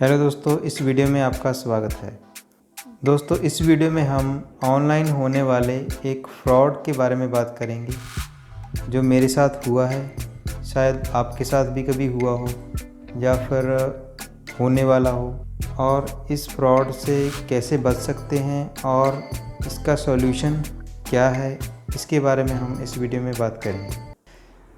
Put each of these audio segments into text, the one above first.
Hello दोस्तों, इस video में आपका स्वागत है। दोस्तों, इस वीडियो में हम ऑनलाइन होने वाले एक फ्रॉड के बारे में बात करेंगे जो मेरे साथ हुआ है। शायद आपके साथ भी कभी हुआ हो या फिर होने वाला हो, और इस फ्रॉड से कैसे बच सकते हैं और इसका सॉल्यूशन क्या है, इसके बारे में हम इस वीडियो में बात करेंगे।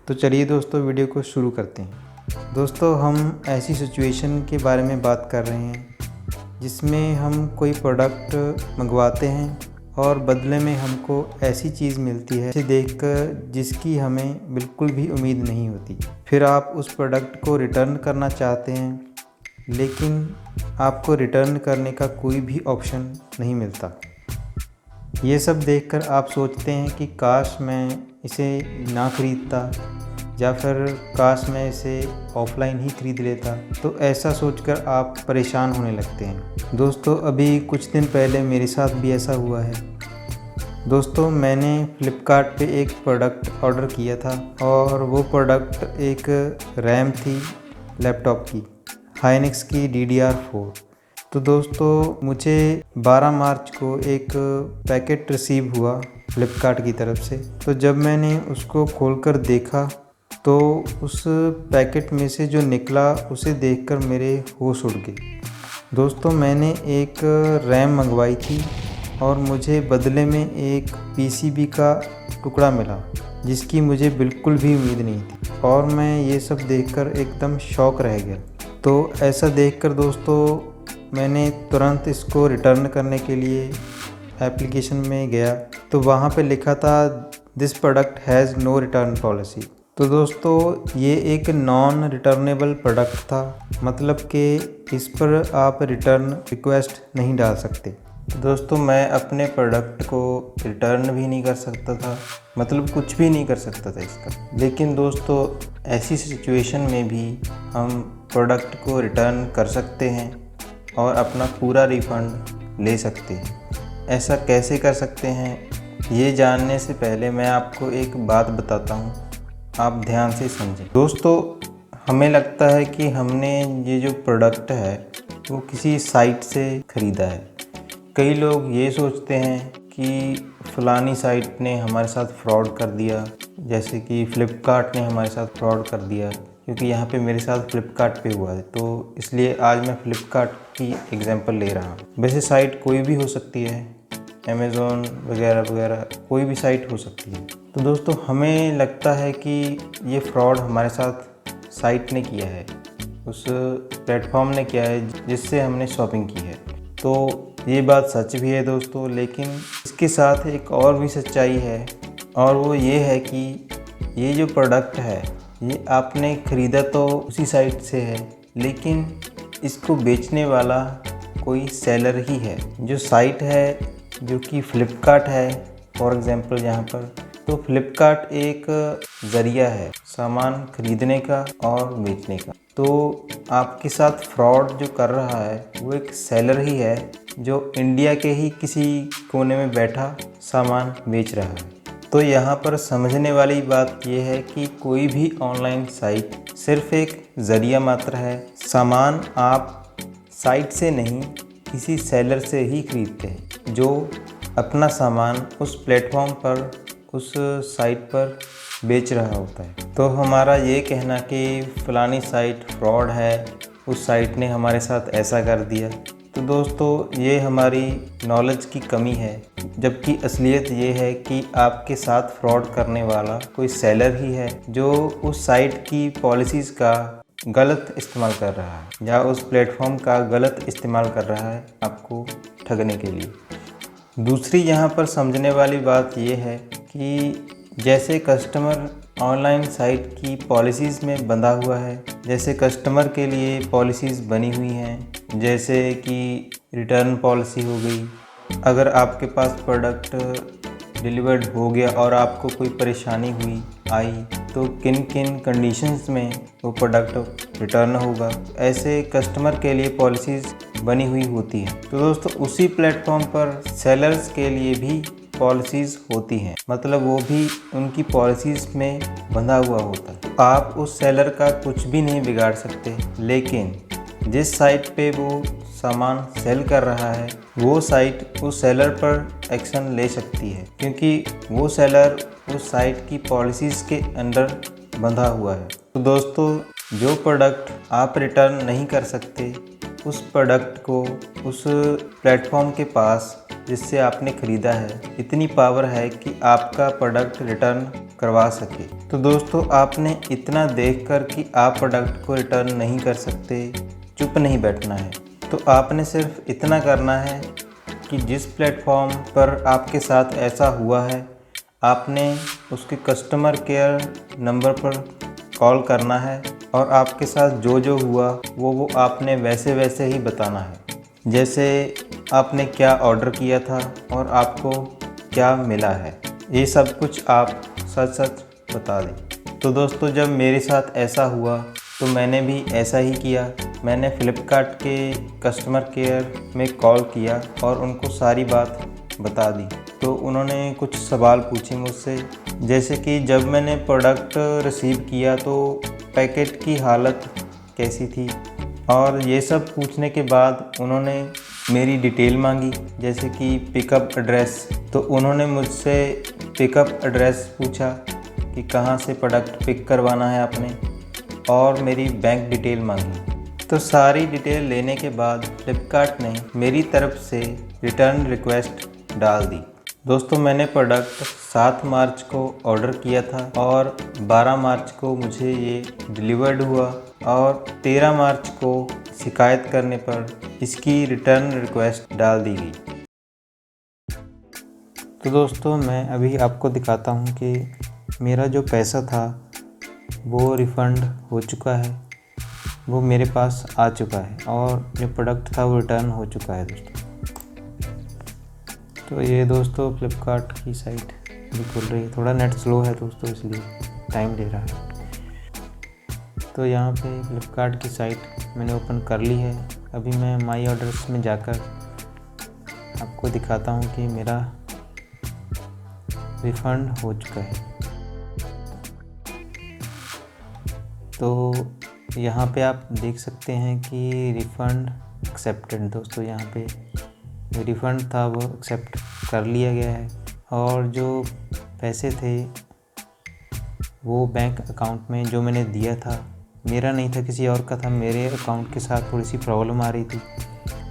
तो चलिए दोस्तों, वीडियो को शुरू करते हैं। दोस्तों, हम ऐसी सिचुएशन के बारे में बात कर रहे हैं जिसमें हम कोई प्रोडक्ट मंगवाते हैं और बदले में हमको ऐसी चीज़ मिलती है जिसे देखकर जिसकी हमें बिल्कुल भी उम्मीद नहीं होती। फिर आप उस प्रोडक्ट को रिटर्न करना चाहते हैं, लेकिन आपको रिटर्न करने का कोई भी ऑप्शन नहीं मिलता। ये सब देखकर आप सोचते हैं कि काश मैं इसे ना खरीदता या फिर काश मैं इसे ऑफ़लाइन ही ख़रीद लेता। तो ऐसा सोचकर आप परेशान होने लगते हैं। दोस्तों, अभी कुछ दिन पहले मेरे साथ भी ऐसा हुआ है। दोस्तों, मैंने फ़्लिपकार्ट पे एक प्रोडक्ट ऑर्डर किया था और वो प्रोडक्ट एक रैम थी लैपटॉप की, हाइनेक्स की DDR4। तो दोस्तों, मुझे 12 मार्च को एक पैकेट रिसीव हुआ फ़्लिपकार्ट की तरफ से। तो जब मैंने उसको खोलकर देखा तो उस पैकेट में से जो निकला उसे देखकर मेरे होश उड़ गए। दोस्तों, मैंने एक रैम मंगवाई थी और मुझे बदले में एक PCB का टुकड़ा मिला जिसकी मुझे बिल्कुल भी उम्मीद नहीं थी, और मैं ये सब देखकर एकदम शॉक रह गया। तो ऐसा देखकर दोस्तों, मैंने तुरंत इसको रिटर्न करने के लिए एप्लीकेशन में गया। तो वहाँ पे लिखा था this product has no return policy. तो दोस्तों, ये एक नॉन रिटर्नेबल प्रोडक्ट था, मतलब कि इस पर आप रिटर्न रिक्वेस्ट नहीं डाल सकते। तो दोस्तों, मैं अपने प्रोडक्ट को रिटर्न भी नहीं कर सकता था, मतलब कुछ भी नहीं कर सकता था इसका। लेकिन दोस्तों, ऐसी सिचुएशन में भी हम प्रोडक्ट को रिटर्न कर सकते हैं और अपना पूरा रिफ़ंड ले सकते हैं। ऐसा कैसे कर सकते हैं, ये जानने से पहले मैं आपको एक बात बताता हूँ, आप ध्यान से समझें। दोस्तों, हमें लगता है कि हमने ये जो प्रोडक्ट है वो किसी साइट से ख़रीदा है। कई लोग ये सोचते हैं कि फ़लानी साइट ने हमारे साथ फ्रॉड कर दिया, जैसे कि फ़्लिपकार्ट ने हमारे साथ फ्रॉड कर दिया, क्योंकि यहाँ पे मेरे साथ फ़्लिपकार्ट पे हुआ है, तो इसलिए आज मैं फ़्लिपकार्ट की एग्जांपल ले रहा हूँ। वैसे साइट कोई भी हो सकती है, अमेज़ॉन वगैरह वगैरह कोई भी साइट हो सकती है। तो दोस्तों, हमें लगता है कि ये फ्रॉड हमारे साथ साइट ने किया है, उस प्लेटफॉर्म ने किया है जिससे हमने शॉपिंग की है। तो ये बात सच भी है दोस्तों, लेकिन इसके साथ एक और भी सच्चाई है, और वो ये है कि ये जो प्रोडक्ट है ये आपने ख़रीदा तो उसी साइट से है, लेकिन इसको बेचने वाला कोई सेलर ही है। जो साइट है जो कि फ़्लिपकार्ट है फॉर एग्ज़ाम्पल यहाँ पर, तो फ़्लिपकार्ट एक ज़रिया है सामान खरीदने का और बेचने का। तो आपके साथ फ्रॉड जो कर रहा है वो एक सेलर ही है जो इंडिया के ही किसी कोने में बैठा सामान बेच रहा है। तो यहाँ पर समझने वाली बात यह है कि कोई भी ऑनलाइन साइट सिर्फ़ एक ज़रिया मात्र है। सामान आप साइट से नहीं, किसी सेलर से ही खरीदते हैं जो अपना सामान उस प्लेटफॉर्म पर, उस साइट पर बेच रहा होता है। तो हमारा ये कहना कि फ़लानी साइट फ्रॉड है, उस साइट ने हमारे साथ ऐसा कर दिया, तो दोस्तों ये हमारी नॉलेज की कमी है, जबकि असलियत ये है कि आपके साथ फ्रॉड करने वाला कोई सेलर ही है जो उस साइट की पॉलिसीज़ का गलत इस्तेमाल कर रहा है या उस प्लेटफॉर्म का गलत इस्तेमाल कर रहा है आपको ठगने के लिए। दूसरी यहाँ पर समझने वाली बात ये है कि जैसे कस्टमर ऑनलाइन साइट की पॉलिसीज़ में बंधा हुआ है, जैसे कस्टमर के लिए पॉलिसीज़ बनी हुई हैं, जैसे कि रिटर्न पॉलिसी हो गई। अगर आपके पास प्रोडक्ट डिलीवर्ड हो गया और आपको कोई परेशानी हुई आई, तो किन किन कंडीशंस में वो प्रोडक्ट रिटर्न होगा, ऐसे कस्टमर के लिए पॉलिसीज़ बनी हुई होती हैं। तो दोस्तों, उसी प्लेटफॉर्म पर सेलर्स के लिए भी पॉलिसीज़ होती हैं, मतलब वो भी उनकी पॉलिसीज़ में बंधा हुआ होता है। आप उस सेलर का कुछ भी नहीं बिगाड़ सकते, लेकिन जिस साइट पे वो सामान सेल कर रहा है वो साइट उस सेलर पर एक्शन ले सकती है, क्योंकि वो सेलर उस साइट की पॉलिसीज़ के अंडर बंधा हुआ है। तो दोस्तों, जो प्रोडक्ट आप रिटर्न नहीं कर सकते उस प्रोडक्ट को उस प्लेटफॉर्म के पास जिससे आपने ख़रीदा है इतनी पावर है कि आपका प्रोडक्ट रिटर्न करवा सके। तो दोस्तों, आपने इतना देखकर कि आप प्रोडक्ट को रिटर्न नहीं कर सकते चुप नहीं बैठना है। तो आपने सिर्फ इतना करना है कि जिस प्लेटफॉर्म पर आपके साथ ऐसा हुआ है आपने उसके कस्टमर केयर नंबर पर कॉल करना है और आपके साथ जो जो हुआ वो आपने वैसे वैसे ही बताना है, जैसे आपने क्या ऑर्डर किया था और आपको क्या मिला है, ये सब कुछ आप सच सच बता दें। तो दोस्तों, जब मेरे साथ ऐसा हुआ तो मैंने भी ऐसा ही किया। मैंने फ़्लिपकार्ट के कस्टमर केयर में कॉल किया और उनको सारी बात बता दी। तो उन्होंने कुछ सवाल पूछे मुझसे, जैसे कि जब मैंने प्रोडक्ट रिसीव किया तो पैकेट की हालत कैसी थी, और ये सब पूछने के बाद उन्होंने मेरी डिटेल मांगी, जैसे कि पिकअप एड्रेस। तो उन्होंने मुझसे पिकअप एड्रेस पूछा कि कहाँ से प्रोडक्ट पिक करवाना है आपने, और मेरी बैंक डिटेल मांगी। तो सारी डिटेल लेने के बाद फ्लिपकार्ट ने मेरी तरफ से रिटर्न रिक्वेस्ट डाल दी। दोस्तों, मैंने प्रोडक्ट 7 मार्च को ऑर्डर किया था और 12 मार्च को मुझे ये डिलीवर्ड हुआ, और 13 मार्च को शिकायत करने पर इसकी रिटर्न रिक्वेस्ट डाल दी गई। तो दोस्तों, मैं अभी आपको दिखाता हूँ कि मेरा जो पैसा था वो रिफ़ंड हो चुका है, वो मेरे पास आ चुका है, और जो प्रोडक्ट था वो रिटर्न हो चुका है दोस्तों। तो ये दोस्तों फ्लिपकार्ट की साइट भी खुल रही है। थोड़ा नेट स्लो है दोस्तों, इसलिए टाइम ले रहा है। तो यहाँ पे फ्लिपकार्ट की साइट मैंने ओपन कर ली है। अभी मैं माई ऑर्डर्स में जाकर आपको दिखाता हूँ कि मेरा रिफ़ंड हो चुका है। तो यहाँ पे आप देख सकते हैं कि रिफ़ंड एक्सेप्टेड। दोस्तों, यहाँ पे जो रिफ़ंड था वो एक्सेप्ट कर लिया गया है, और जो पैसे थे वो बैंक अकाउंट में जो मैंने दिया था, मेरा नहीं था, किसी और का था। मेरे अकाउंट के साथ थोड़ी सी प्रॉब्लम आ रही थी,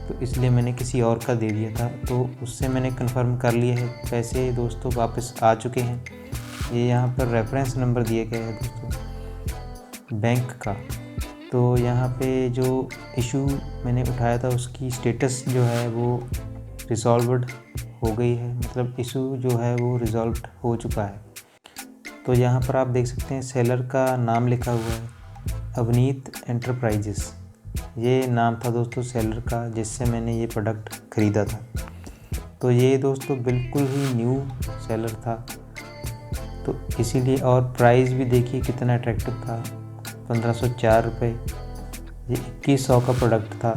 तो इसलिए मैंने किसी और का दे दिया था। तो उससे मैंने कंफर्म कर लिया है, पैसे दोस्तों वापस आ चुके हैं। ये यहाँ पर रेफरेंस नंबर दिए गए हैं दोस्तों बैंक का। तो यहाँ पे जो इशू मैंने उठाया था उसकी स्टेटस जो है वो रिज़ॉल्व्ड हो गई है, मतलब इशू जो है वो रिज़ॉल्व्ड हो चुका है। तो यहाँ पर आप देख सकते हैं सेलर का नाम लिखा हुआ है, अवनीत एंटरप्राइजेस। ये नाम था दोस्तों सेलर का जिससे मैंने ये प्रोडक्ट ख़रीदा था। तो ये दोस्तों बिल्कुल ही न्यू सेलर था, तो इसीलिए, और प्राइस भी देखिए कितना अट्रैक्टिव था, 1504 रुपये। ये 2100 का प्रोडक्ट था।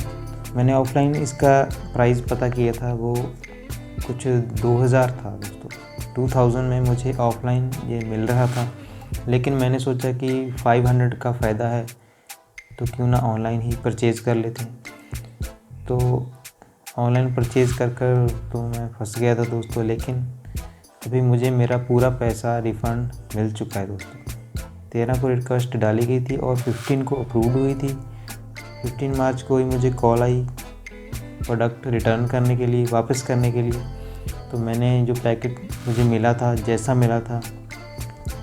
मैंने ऑफलाइन इसका प्राइस पता किया था, वो कुछ 2000 था दोस्तों। 2000 में मुझे ऑफलाइन ये मिल रहा था, लेकिन मैंने सोचा कि 500 का फ़ायदा है तो क्यों ना ऑनलाइन ही परचेज़ कर लेते हैं। तो ऑनलाइन परचेज़ कर तो मैं फंस गया था दोस्तों, लेकिन अभी मुझे मेरा पूरा पैसा रिफ़ंड मिल चुका है दोस्तों। 13 को रिक्वेस्ट डाली गई थी और 15 को अप्रूव्ड हुई थी। 15 मार्च को ही मुझे कॉल आई प्रोडक्ट रिटर्न करने के लिए, वापस करने के लिए। तो मैंने जो पैकेट मुझे मिला था, जैसा मिला था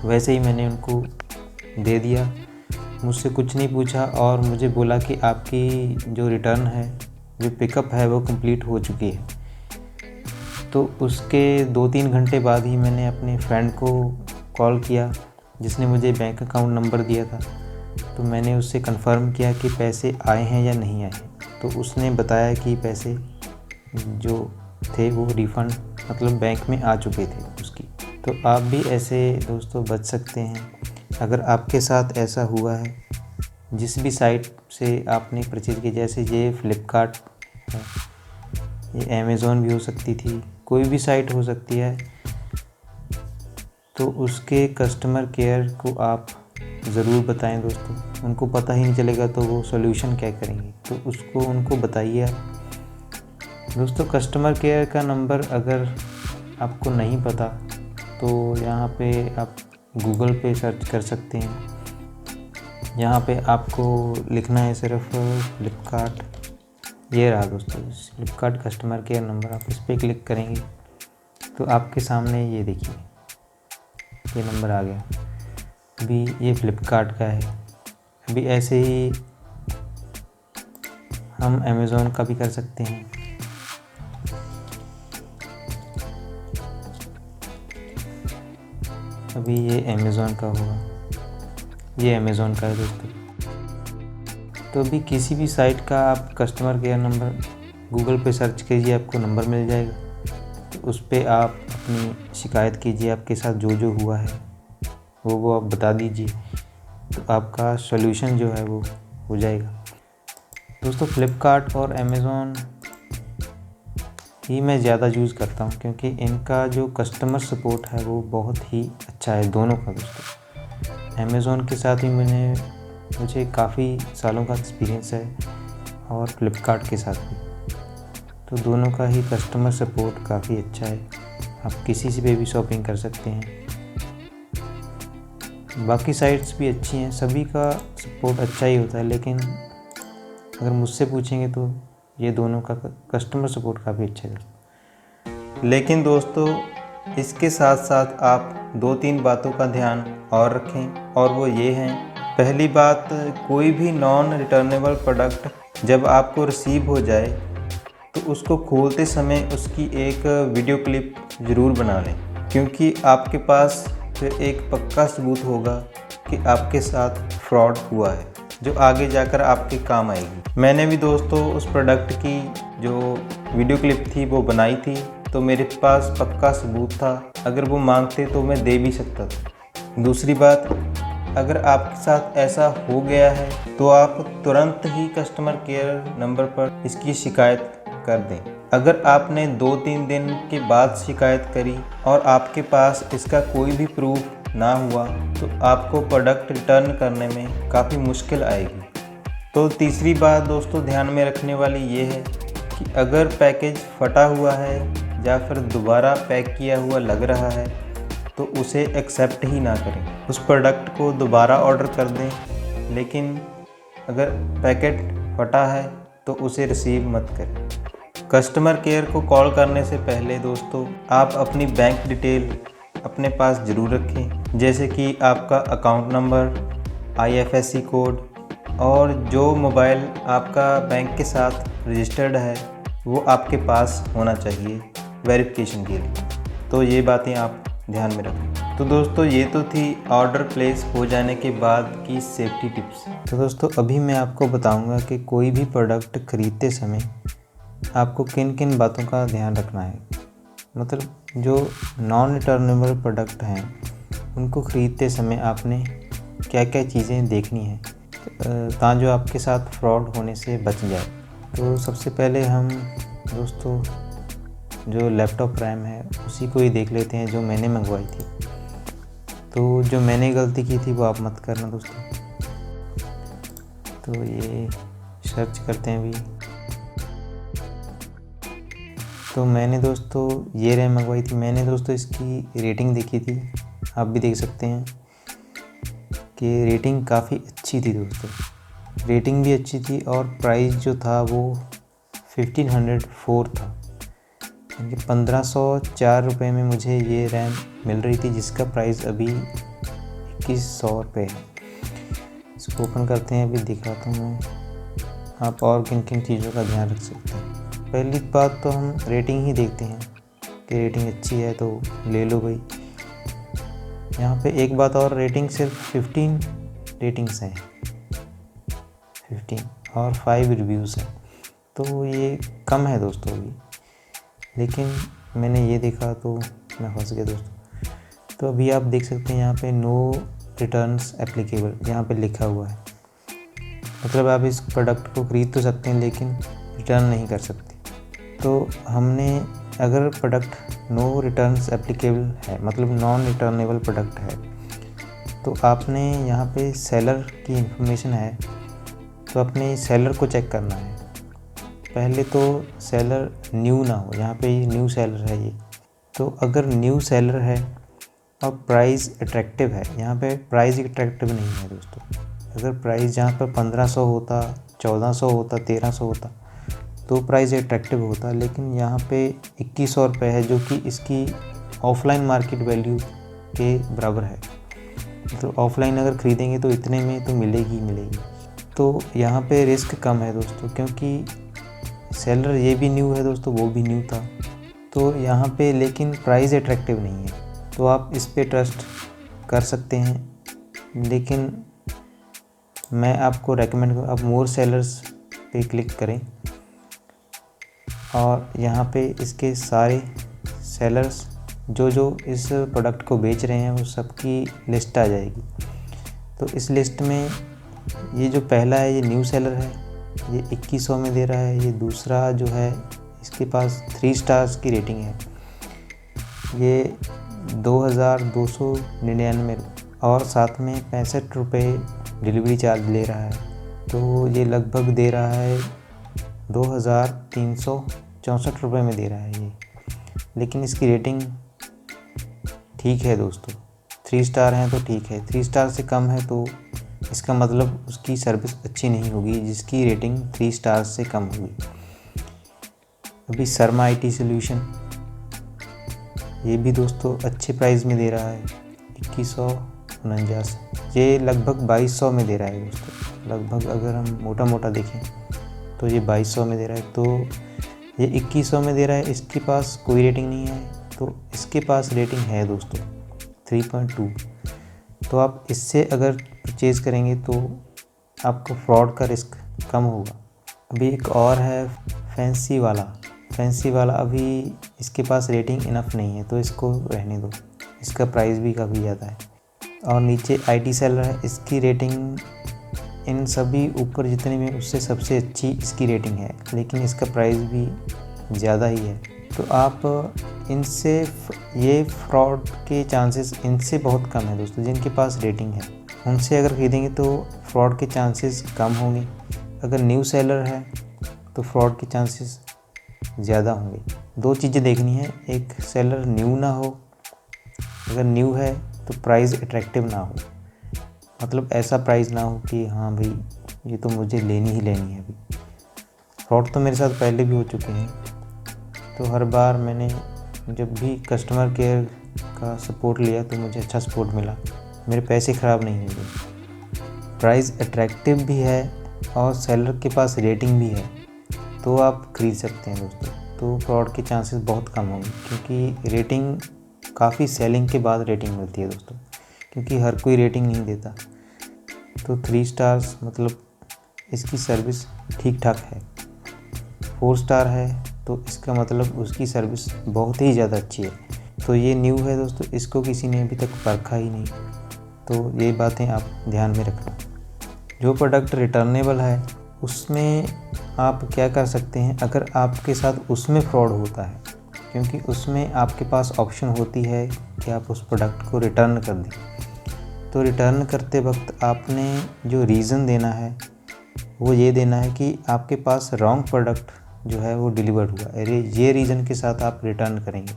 वैसे ही मैंने उनको दे दिया। मुझसे कुछ नहीं पूछा और मुझे बोला कि आपकी जो रिटर्न है, जो पिकअप है वो कंप्लीट हो चुकी है। तो उसके 2-3 घंटे बाद ही मैंने अपने फ्रेंड को कॉल किया जिसने मुझे बैंक अकाउंट नंबर दिया था। तो मैंने उससे कंफर्म किया कि पैसे आए हैं या नहीं आए। तो उसने बताया कि पैसे जो थे वो रिफ़ंड मतलब बैंक में आ चुके थे उसकी। तो आप भी ऐसे दोस्तों बच सकते हैं अगर आपके साथ ऐसा हुआ है। जिस भी साइट से आपने परचेज़ की, जैसे ये फ्लिपकार्ट है, ये अमेज़ॉन भी हो सकती थी, कोई भी साइट हो सकती है, तो उसके कस्टमर केयर को आप ज़रूर बताएं दोस्तों। उनको पता ही नहीं चलेगा तो वो सॉल्यूशन क्या करेंगे, तो उसको उनको बताइए आप। दोस्तों कस्टमर केयर का नंबर अगर आपको नहीं पता तो यहाँ पे आप गूगल पे सर्च कर सकते हैं। यहाँ पे आपको लिखना है सिर्फ फ्लिपकार्ट, ये रहा दोस्तों फ्लिपकार्ट कस्टमर केयर नंबर। आप इस पर क्लिक करेंगे तो आपके सामने ये देखिए ये नंबर आ गया। अभी ये फ्लिपकार्ट का है। अभी ऐसे ही हम अमेज़ॉन का भी कर सकते हैं। अभी ये अमेज़ॉन का होगा, ये अमेज़ॉन का है दोस्तों। तो अभी किसी भी साइट का आप कस्टमर केयर नंबर गूगल पे सर्च कीजिए, आपको नंबर मिल जाएगा। तो उस पर आप अपनी शिकायत कीजिए, आपके साथ जो जो हुआ है वो आप बता दीजिए, तो आपका सॉल्यूशन जो है वो हो जाएगा। दोस्तों फ्लिपकार्ट और अमेज़ॉन ही मैं ज़्यादा यूज़ करता हूँ क्योंकि इनका जो कस्टमर सपोर्ट है वो बहुत ही अच्छा है दोनों का दोस्तों। अमेज़ॉन के साथ ही मुझे काफ़ी सालों का एक्सपीरियंस है और फ्लिपकार्ट के साथ भी, तो दोनों का ही कस्टमर सपोर्ट काफ़ी अच्छा है। आप किसी से भी शॉपिंग कर सकते हैं। बाकी साइट्स भी अच्छी हैं, सभी का सपोर्ट अच्छा ही होता है, लेकिन अगर मुझसे पूछेंगे तो ये दोनों का कस्टमर सपोर्ट काफ़ी अच्छा है। लेकिन दोस्तों इसके साथ साथ आप 2-3 बातों का ध्यान और रखें, और वो ये हैं। पहली बात, कोई भी नॉन रिटर्नेबल प्रोडक्ट जब आपको रिसीव हो जाए तो उसको खोलते समय उसकी एक वीडियो क्लिप ज़रूर बना लें, क्योंकि आपके पास फिर एक पक्का सबूत होगा कि आपके साथ फ्रॉड हुआ है, जो आगे जाकर आपके काम आएगी। मैंने भी दोस्तों उस प्रोडक्ट की जो वीडियो क्लिप थी वो बनाई थी, तो मेरे पास पक्का सबूत था। अगर वो मांगते तो मैं दे भी सकता था। दूसरी बात, अगर आपके साथ ऐसा हो गया है तो आप तुरंत ही कस्टमर केयर नंबर पर इसकी शिकायत कर दें। अगर आपने 2-3 दिन के बाद शिकायत करी और आपके पास इसका कोई भी प्रूफ ना हुआ तो आपको प्रोडक्ट रिटर्न करने में काफ़ी मुश्किल आएगी। तो तीसरी बात दोस्तों ध्यान में रखने वाली ये है कि अगर पैकेज फटा हुआ है या फिर दोबारा पैक किया हुआ लग रहा है तो उसे एक्सेप्ट ही ना करें। उस प्रोडक्ट को दोबारा ऑर्डर कर दें, लेकिन अगर पैकेट फटा है तो उसे रिसीव मत करें। कस्टमर केयर को कॉल करने से पहले दोस्तों आप अपनी बैंक डिटेल अपने पास ज़रूर रखें, जैसे कि आपका अकाउंट नंबर, IFSC कोड, और जो मोबाइल आपका बैंक के साथ रजिस्टर्ड है वो आपके पास होना चाहिए वेरिफिकेशन के लिए। तो ये बातें आप ध्यान में रखें। तो दोस्तों ये तो थी ऑर्डर प्लेस हो जाने के बाद की सेफ्टी टिप्स। तो दोस्तों अभी मैं आपको बताऊंगा कि कोई भी प्रोडक्ट ख़रीदते समय आपको किन किन बातों का ध्यान रखना है। मतलब जो नॉन रिटर्नेबल प्रोडक्ट हैं उनको ख़रीदते समय आपने क्या क्या चीज़ें देखनी है ताकि जो आपके साथ फ्रॉड होने से बच जाए। तो सबसे पहले हम दोस्तों जो लैपटॉप रैम है उसी को ही देख लेते हैं जो मैंने मंगवाई थी। तो जो मैंने गलती की थी वो आप मत करना दोस्तों। तो ये सर्च करते हैं अभी। तो मैंने दोस्तों ये रैम मंगवाई थी। मैंने दोस्तों इसकी रेटिंग देखी थी, आप भी देख सकते हैं कि रेटिंग काफ़ी अच्छी थी दोस्तों। रेटिंग भी अच्छी थी और प्राइस जो था वो 1504 था, यानी 1504 रुपये में मुझे ये रैम मिल रही थी, जिसका प्राइस अभी 2100 रुपये है। इसको ओपन करते हैं, अभी दिखाता हूँ मैं। आप और किन किन चीज़ों का ध्यान रख सकते हैं। पहली बात तो हम रेटिंग ही देखते हैं कि रेटिंग अच्छी है तो ले लो भाई। यहाँ पे एक बात और, रेटिंग सिर्फ 15 रेटिंग्स हैं, 15 और 5 रिव्यूज़ हैं, तो ये कम है दोस्तों अभी। लेकिन मैंने ये देखा तो मैं फंस गया दोस्तों। तो अभी आप देख सकते हैं यहाँ पे नो रिटर्न्स एप्लीकेबल यहाँ पे लिखा हुआ है। मतलब आप इस प्रोडक्ट को ख़रीद तो सकते हैं लेकिन रिटर्न नहीं कर सकते। तो हमने अगर प्रोडक्ट नो रिटर्न्स एप्लीकेबल है, मतलब नॉन रिटर्नेबल प्रोडक्ट है, तो आपने यहाँ पे सेलर की इंफॉर्मेशन है, तो अपने सेलर को चेक करना है। पहले तो सेलर न्यू ना हो, यहाँ पे न्यू सेलर है ये। तो अगर न्यू सेलर है और प्राइस अट्रैक्टिव है, यहाँ पे प्राइस अट्रैक्टिव नहीं है दोस्तों। अगर प्राइस जहाँ पर 1500 होता, 1400 होता, 1300 होता तो प्राइस अट्रैक्टिव होता, लेकिन यहाँ पे 2100 रुपये है, जो कि इसकी ऑफलाइन मार्केट वैल्यू के बराबर है। तो ऑफलाइन अगर ख़रीदेंगे तो इतने में तो मिलेगी ही मिलेगी। तो यहाँ पे रिस्क कम है दोस्तों, क्योंकि सेलर ये भी न्यू है दोस्तों, वो भी न्यू था। तो यहाँ पे लेकिन प्राइस अट्रैक्टिव नहीं है, तो आप इस पे ट्रस्ट कर सकते हैं। लेकिन मैं आपको रेकमेंड करूँ, आप मोर सेलर्स पे क्लिक करें और यहाँ पे इसके सारे सेलर्स जो इस प्रोडक्ट को बेच रहे हैं वो सबकी लिस्ट आ जाएगी। तो इस लिस्ट में ये जो पहला है ये न्यू सेलर है, ये 2100 में दे रहा है। ये दूसरा जो है इसके पास 3 स्टार्स की रेटिंग है, ये 2299 और साथ में 65 रुपये डिलीवरी चार्ज ले रहा है। तो ये लगभग दे रहा है 2364 रुपये में दे रहा है ये। लेकिन इसकी रेटिंग ठीक है दोस्तों, 3 स्टार हैं तो ठीक है। 3 स्टार से कम है तो इसका मतलब उसकी सर्विस अच्छी नहीं होगी, जिसकी रेटिंग 3 स्टार से कम होगी। अभी शर्मा IT सॉल्यूशन, ये भी दोस्तों अच्छे प्राइस में दे रहा है, 2149। ये लगभग 2200 में दे रहा है दोस्तों। लगभग अगर हम मोटा मोटा देखें तो ये 2200 में दे रहा है। तो ये 2100 में दे रहा है, इसके पास कोई रेटिंग नहीं है। तो इसके पास रेटिंग है दोस्तों 3.2। तो आप इससे अगर परचेज़ करेंगे तो आपको फ्रॉड का रिस्क कम होगा। अभी एक और है फैंसी वाला, अभी इसके पास रेटिंग इनफ नहीं है, तो इसको रहने दो, इसका प्राइस भी काफ़ी ज़्यादा है। और नीचे IT सेलर है, इसकी रेटिंग इन सभी ऊपर जितने भी उससे सबसे अच्छी इसकी रेटिंग है, लेकिन इसका प्राइस भी ज़्यादा ही है। तो आप इनसे ये फ्रॉड के चांसेस इनसे बहुत कम है दोस्तों। जिनके पास रेटिंग है उनसे अगर खरीदेंगे तो फ्रॉड के चांसेस कम होंगे। अगर न्यू सेलर है तो फ्रॉड के चांसेस ज़्यादा होंगे। 2 चीज़ें देखनी है, एक सेलर न्यू ना हो, अगर न्यू है तो प्राइस अट्रैक्टिव ना हो, मतलब ऐसा प्राइस ना हो कि हाँ भाई ये तो मुझे लेनी ही लेनी है। अभी फ्रॉड तो मेरे साथ पहले भी हो चुके हैं, तो हर बार मैंने जब भी कस्टमर केयर का सपोर्ट लिया तो मुझे अच्छा सपोर्ट मिला, मेरे पैसे ख़राब नहीं हुए। प्राइस अट्रैक्टिव भी है और सेलर के पास रेटिंग भी है, तो आप ख़रीद सकते हैं दोस्तों। तो फ्रॉड के चांसेस बहुत कम होंगे, क्योंकि रेटिंग काफ़ी सेलिंग के बाद रेटिंग मिलती है दोस्तों, क्योंकि हर कोई रेटिंग नहीं देता। तो 3 स्टार्स मतलब इसकी सर्विस ठीक ठाक है। 4 स्टार है तो इसका मतलब उसकी सर्विस बहुत ही ज़्यादा अच्छी है। तो ये न्यू है दोस्तों, इसको किसी ने अभी तक परखा ही नहीं। तो ये बातें आप ध्यान में रखना। जो प्रोडक्ट रिटर्नेबल है उसमें आप क्या कर सकते हैं, अगर आपके साथ उसमें फ्रॉड होता है, क्योंकि उसमें आपके पास ऑप्शन होती है कि आप उस प्रोडक्ट को रिटर्न कर दें। तो रिटर्न करते वक्त आपने जो रीज़न देना है वो ये देना है कि आपके पास रॉन्ग प्रोडक्ट जो है वो डिलीवर्ड हुआ, अरे ये रीज़न के साथ आप रिटर्न करेंगे।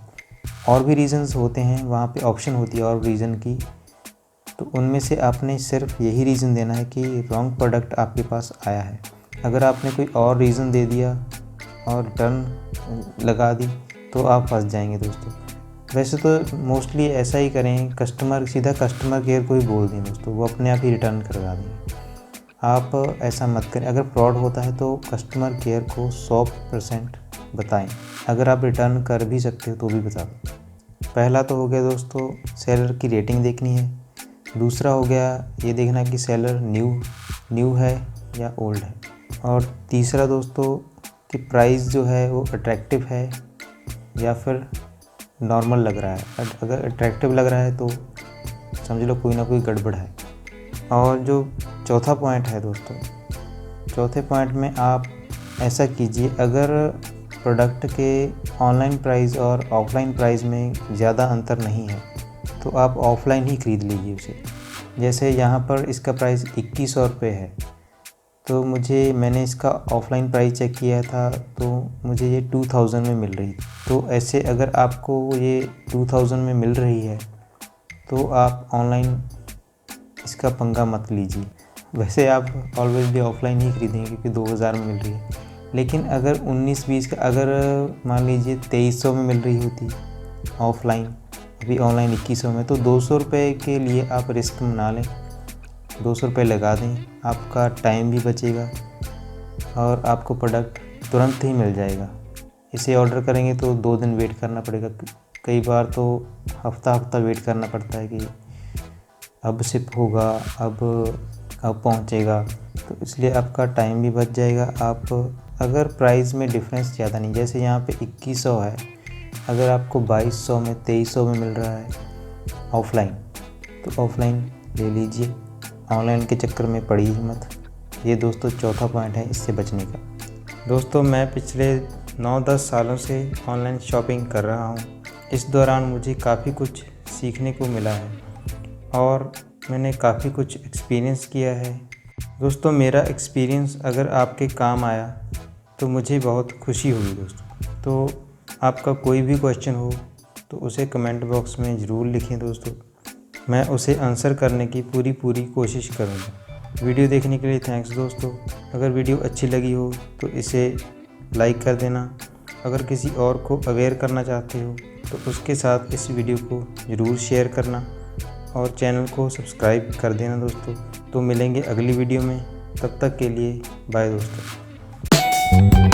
और भी रीज़न्स होते हैं, वहाँ पे ऑप्शन होती है और रीज़न की, तो उनमें से आपने सिर्फ यही रीज़न देना है कि रॉन्ग प्रोडक्ट आपके पास आया है। अगर आपने कोई और रीज़न दे दिया और रिटर्न लगा दी तो आप फंस जाएंगे दोस्तों। वैसे तो मोस्टली ऐसा ही करें, सीधा कस्टमर केयर को ही बोल दें दोस्तों, वो अपने आप ही रिटर्न करवा देंगे। आप ऐसा मत करें। अगर फ्रॉड होता है तो कस्टमर केयर को 100% बताएं। अगर आप रिटर्न कर भी सकते हो तो भी बता दो। पहला तो हो गया दोस्तों सेलर की रेटिंग देखनी है। दूसरा हो गया ये देखना कि सेलर न्यू है या ओल्ड है। और तीसरा दोस्तों कि प्राइस जो है वो अट्रैक्टिव है या फिर नॉर्मल लग रहा है। अगर अट्रैक्टिव लग रहा है तो समझ लो कोई ना कोई गड़बड़ है। और जो चौथा पॉइंट है दोस्तों, चौथे पॉइंट में आप ऐसा कीजिए, अगर प्रोडक्ट के ऑनलाइन प्राइस और ऑफ़लाइन प्राइस में ज़्यादा अंतर नहीं है तो आप ऑफ़लाइन ही ख़रीद लीजिए उसे। जैसे यहाँ पर इसका प्राइस 2100 रुपये है, तो मैंने इसका ऑफ़लाइन प्राइस चेक किया था तो मुझे ये 2000 में मिल रही थी। तो ऐसे अगर आपको ये 2000 में मिल रही है तो आप ऑनलाइन इसका पंगा मत लीजिए। वैसे आप ऑलवेज भी ऑफ़लाइन ही खरीदेंगे क्योंकि 2000 में मिल रही है, लेकिन अगर 19-20 का अगर मान लीजिए 2300 में मिल रही होती ऑफ़लाइन, अभी ऑनलाइन 2100 में, तो 200 रुपये के लिए आप रिस्क ना लें, 200 रुपये लगा दें, आपका टाइम भी बचेगा और आपको प्रोडक्ट तुरंत ही मिल जाएगा। इसे ऑर्डर करेंगे तो 2 दिन वेट करना पड़ेगा, कई बार तो हफ्ता वेट करना पड़ता है कि अब शिप होगा, अब पहुंचेगा, तो इसलिए आपका टाइम भी बच जाएगा। आप अगर प्राइस में डिफरेंस ज़्यादा नहीं, जैसे यहाँ पे 2100 है, अगर आपको 2200 में 2300 में मिल रहा है ऑफ़लाइन, तो ऑफ़लाइन ले लीजिए, ऑनलाइन के चक्कर में पड़ी ही मत। ये दोस्तों चौथा पॉइंट है इससे बचने का। दोस्तों मैं पिछले 9-10 सालों से ऑनलाइन शॉपिंग कर रहा हूँ। इस दौरान मुझे काफ़ी कुछ सीखने को मिला है और मैंने काफ़ी कुछ एक्सपीरियंस किया है। दोस्तों मेरा एक्सपीरियंस अगर आपके काम आया तो मुझे बहुत खुशी हुई दोस्तों। तो आपका कोई भी क्वेश्चन हो तो उसे कमेंट बॉक्स में ज़रूर लिखें दोस्तों, मैं उसे आंसर करने की पूरी कोशिश करूँगा। वीडियो देखने के लिए थैंक्स दोस्तों। अगर वीडियो अच्छी लगी हो तो इसे लाइक कर देना। अगर किसी और को अवेयर करना चाहते हो तो उसके साथ इस वीडियो को ज़रूर शेयर करना और चैनल को सब्सक्राइब कर देना दोस्तों। तो मिलेंगे अगली वीडियो में, तब तक के लिए बाय दोस्तों।